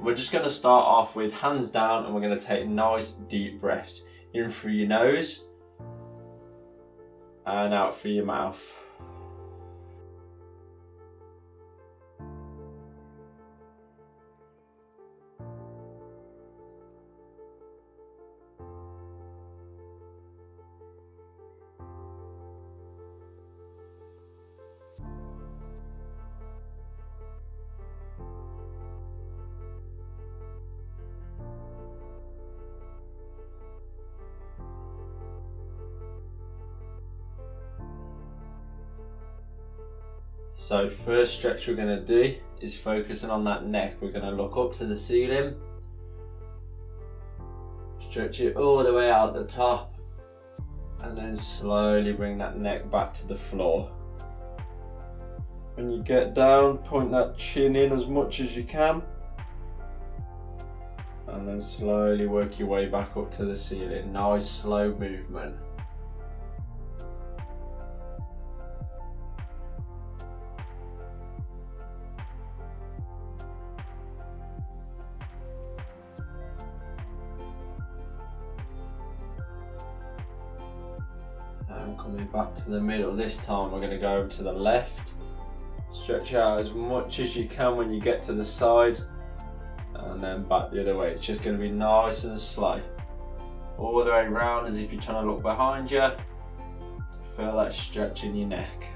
We're just going to start off with hands down, and we're going to take nice deep breaths in through your nose and out through your mouth. So first stretch we're going to do is focusing on that neck. We're going to look up to the ceiling, stretch it all the way out the top, and then slowly bring that neck back to the floor. When you get down, point that chin in as much as you can, and then slowly work your way back up to the ceiling. Nice slow movement. And coming back to the middle. This time we're going to go over to the left. Stretch out as much as you can when you get to the side, and then back the other way. It's just going to be nice and slow. All the way around as if you're trying to look behind you. Feel that stretch in your neck.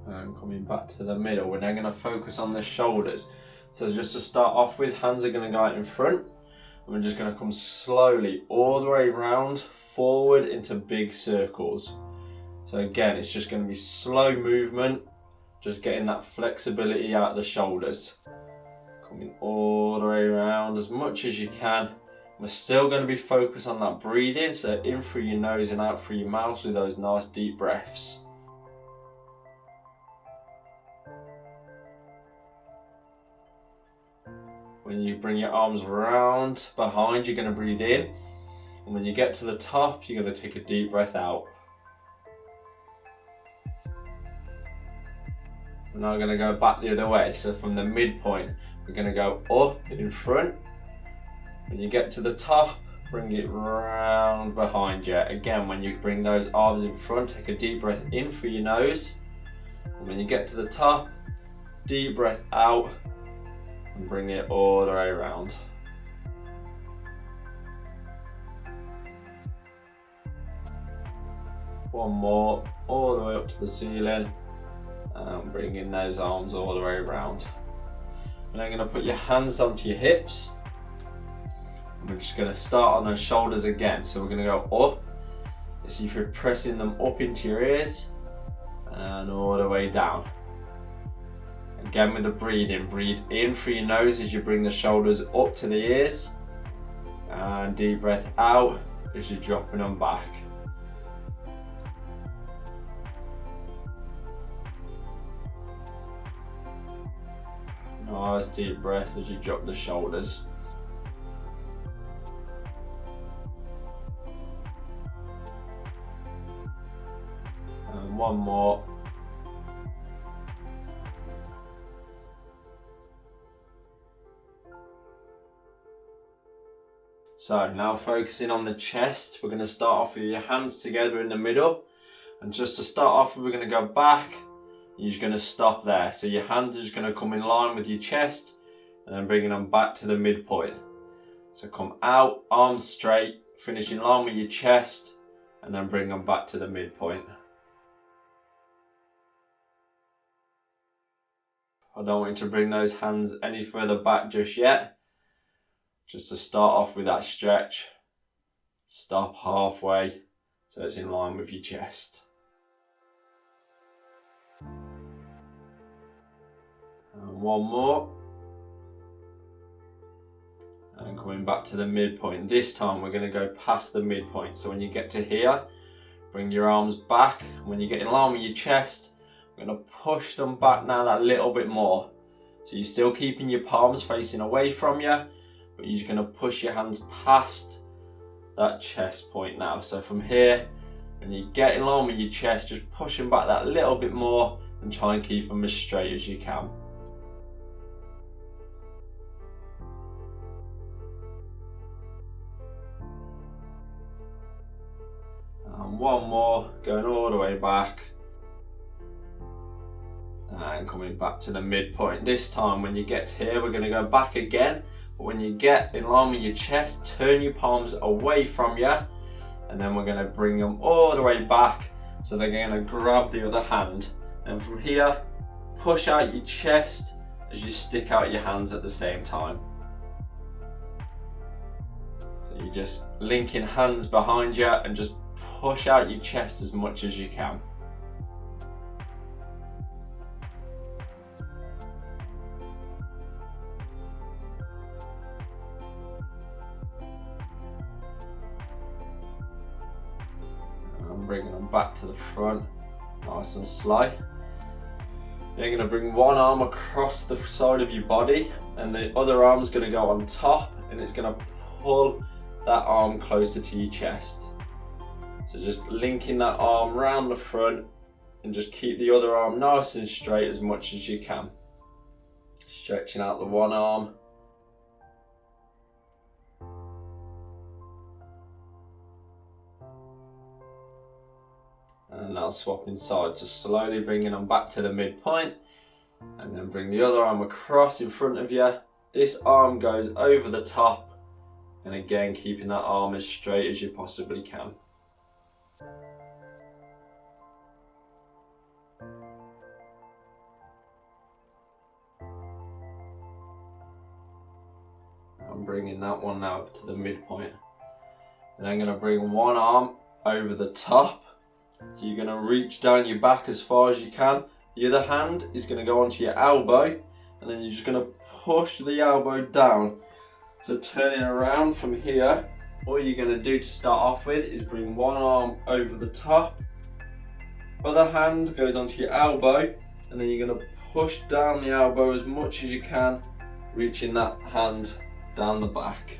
And coming back to the middle, we're now going to focus on the shoulders. So just to start off with, hands are going to go out in front, and we're just going to come slowly all the way around, forward into big circles. So again, it's just going to be slow movement, just getting that flexibility out of the shoulders. Coming all the way around as much as you can. We're still going to be focused on that breathing, so in through your nose and out through your mouth with those nice deep breaths. When you bring your arms around behind, you're going to breathe in. And when you get to the top, you're going to take a deep breath out. We're now going to go back the other way. So from the midpoint, we're going to go up in front. When you get to the top, bring it round behind you. Again, when you bring those arms in front, take a deep breath in through your nose. And when you get to the top, deep breath out. And bring it all the way around. One more, all the way up to the ceiling, and bringing those arms all the way around. And then going to put your hands onto your hips, and we're just going to start on those shoulders again. So we're going to go up, as if you're pressing them up into your ears, and all the way down. Again with the breathing, breathe in through your nose as you bring the shoulders up to the ears, and deep breath out as you're dropping them back. Nice deep breath as you drop the shoulders. And one more. So now focusing on the chest, we're going to start off with your hands together in the middle. And just to start off, we're going to go back. You're just going to stop there. So your hands are just going to come in line with your chest, and then bringing them back to the midpoint. So come out, arms straight, finish in line with your chest, and then bring them back to the midpoint. I don't want you to bring those hands any further back just yet. Just to start off with that stretch, stop halfway so it's in line with your chest. And one more. And coming back to the midpoint. This time we're going to go past the midpoint. So when you get to here, bring your arms back. When you get in line with your chest, we're going to push them back now that little bit more. So you're still keeping your palms facing away from you, but you're just going to push your hands past that chest point now. So from here, when you get in line with your chest, just push them back that little bit more and try and keep them as straight as you can. And one more, going all the way back. And coming back to the midpoint. This time when you get here, we're going to go back again. But when you get in line with your chest, turn your palms away from you. And then we're going to bring them all the way back. So they're going to grab the other hand. And from here, push out your chest as you stick out your hands at the same time. So you're just linking hands behind you and just push out your chest as much as you can. And bringing them back to the front, nice and slow. You're going to bring one arm across the side of your body and the other arm's going to go on top, and it's going to pull that arm closer to your chest. So just linking that arm round the front and just keep the other arm nice and straight as much as you can. Stretching out the one arm. And now swapping sides, so slowly bringing them back to the midpoint, and then bring the other arm across in front of you. This arm goes over the top, and again keeping that arm as straight as you possibly can. I'm bringing that one now to the midpoint. And I'm going to bring one arm over the top. So you're going to reach down your back as far as you can. The other hand is going to go onto your elbow, and then you're just going to push the elbow down. So turning around from here, all you're going to do to start off with is bring one arm over the top. Other hand goes onto your elbow, and then you're going to push down the elbow as much as you can, reaching that hand down the back.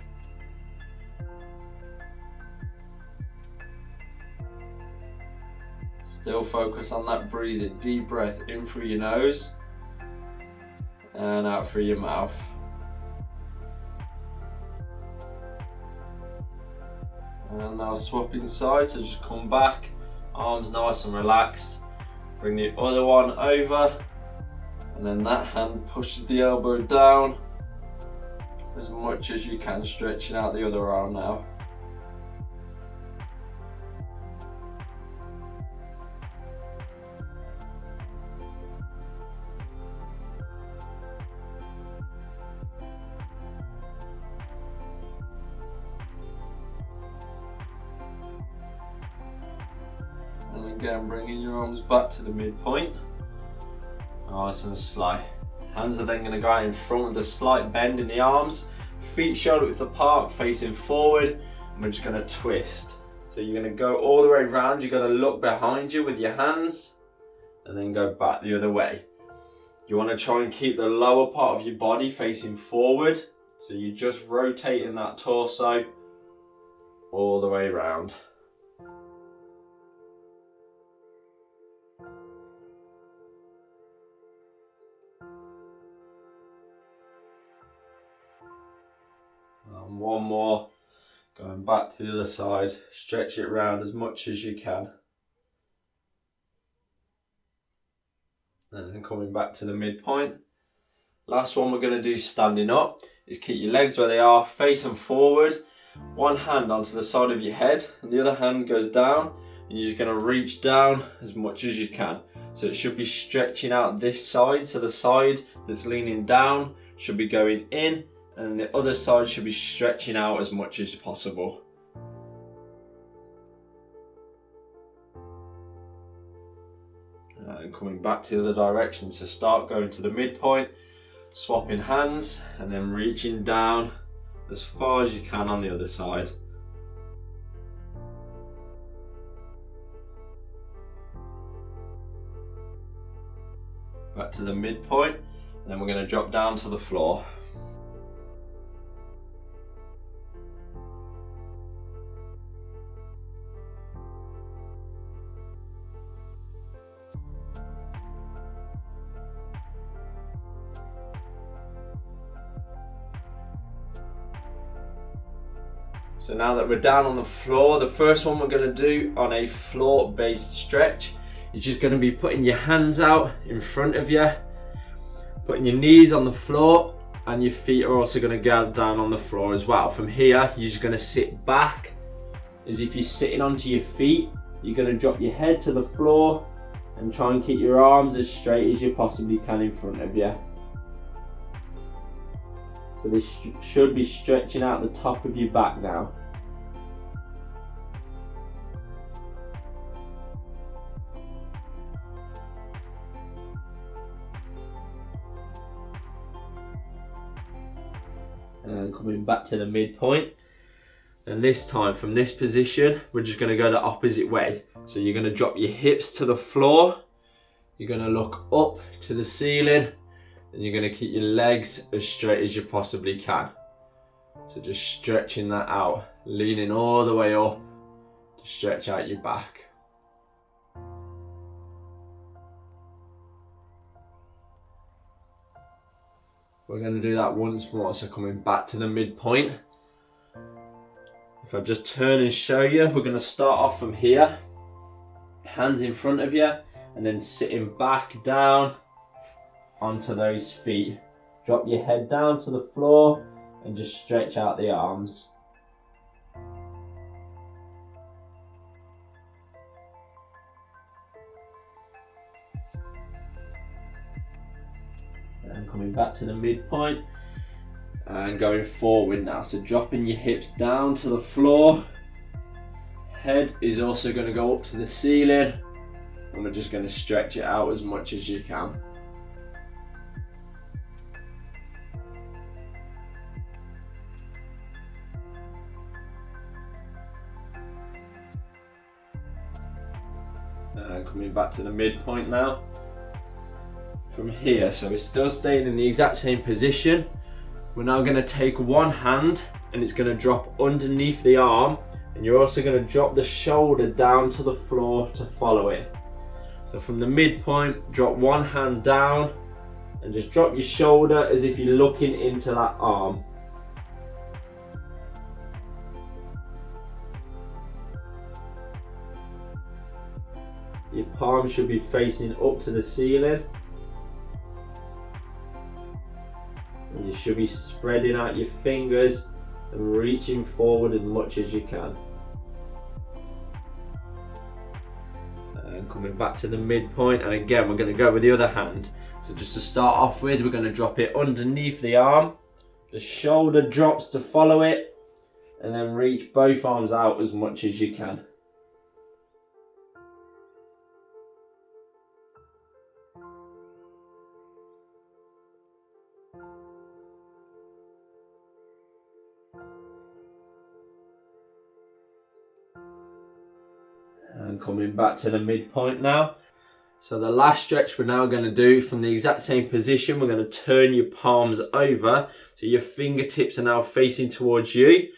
Still focus on that breathing. Deep breath in through your nose and out through your mouth. And now swapping sides, so just come back, arms nice and relaxed. Bring the other one over, and then that hand pushes the elbow down as much as you can, stretching out the other arm now. And again, bringing your arms back to the midpoint. Nice and slow. Hands are then going to go out in front with a slight bend in the arms. Feet shoulder width apart, facing forward. And we're just going to twist. So you're going to go all the way around. You're going to look behind you with your hands and then go back the other way. You want to try and keep the lower part of your body facing forward. So you're just rotating that torso all the way around. And one more, going back to the other side, stretch it round as much as you can. And then coming back to the midpoint. Last one we're going to do standing up is keep your legs where they are, facing forward. One hand onto the side of your head and the other hand goes down, and you're just going to reach down as much as you can. So it should be stretching out this side, so the side that's leaning down should be going in, and the other side should be stretching out as much as possible. And coming back to the other direction, so start going to the midpoint, swapping hands, and then reaching down as far as you can on the other side. Back to the midpoint, and then we're going to drop down to the floor. So now that we're down on the floor, the first one we're going to do on a floor-based stretch is just going to be putting your hands out in front of you, putting your knees on the floor, and your feet are also going to go down on the floor as well. From here, you're just going to sit back as if you're sitting onto your feet. You're going to drop your head to the floor and try and keep your arms as straight as you possibly can in front of you. So this should be stretching out the top of your back now. And coming back to the midpoint. And this time from this position, we're just going to go the opposite way. So you're going to drop your hips to the floor. You're going to look up to the ceiling. And you're going to keep your legs as straight as you possibly can. So just stretching that out. Leaning all the way up to stretch out your back. We're going to do that once more. So coming back to the midpoint. If I just turn and show you, we're going to start off from here. Hands in front of you, and then sitting back down onto those feet. Drop your head down to the floor and just stretch out the arms. And coming back to the midpoint. And going forward now, so dropping your hips down to the floor. Head is also going to go up to the ceiling, and we're just going to stretch it out as much as you can. And coming back to the midpoint now. From here, so we're still staying in the exact same position. We're now going to take one hand and it's going to drop underneath the arm, and you're also going to drop the shoulder down to the floor to follow it. So from the midpoint, drop one hand down and just drop your shoulder as if you're looking into that arm. Your palm should be facing up to the ceiling. And you should be spreading out your fingers and reaching forward as much as you can. And coming back to the midpoint, and again we're going to go with the other hand. So just to start off with, we're going to drop it underneath the arm. The shoulder drops to follow it, and then reach both arms out as much as you can. And coming back to the midpoint now. So the last stretch we're now going to do from the exact same position, we're going to turn your palms over. So your fingertips are now facing towards you.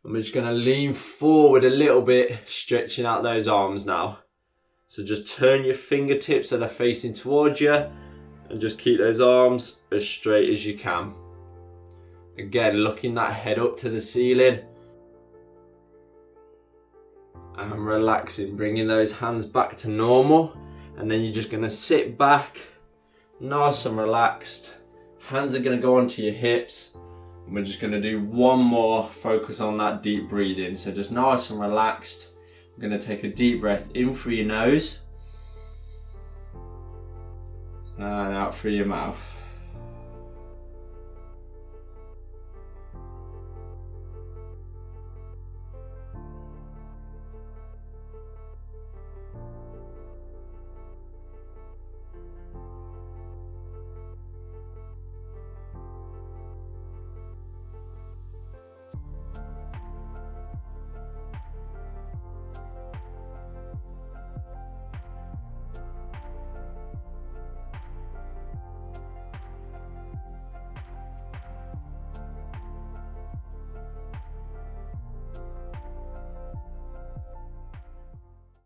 And we're just going to lean forward a little bit, stretching out those arms now. So just turn your fingertips so they're facing towards you. And just keep those arms as straight as you can. Again, looking that head up to the ceiling. And relaxing, bringing those hands back to normal. And then you're just going to sit back, nice and relaxed. Hands are going to go onto your hips. And we're just going to do one more, focus on that deep breathing. So just nice and relaxed. We're going to take a deep breath in through your nose. And out through your mouth.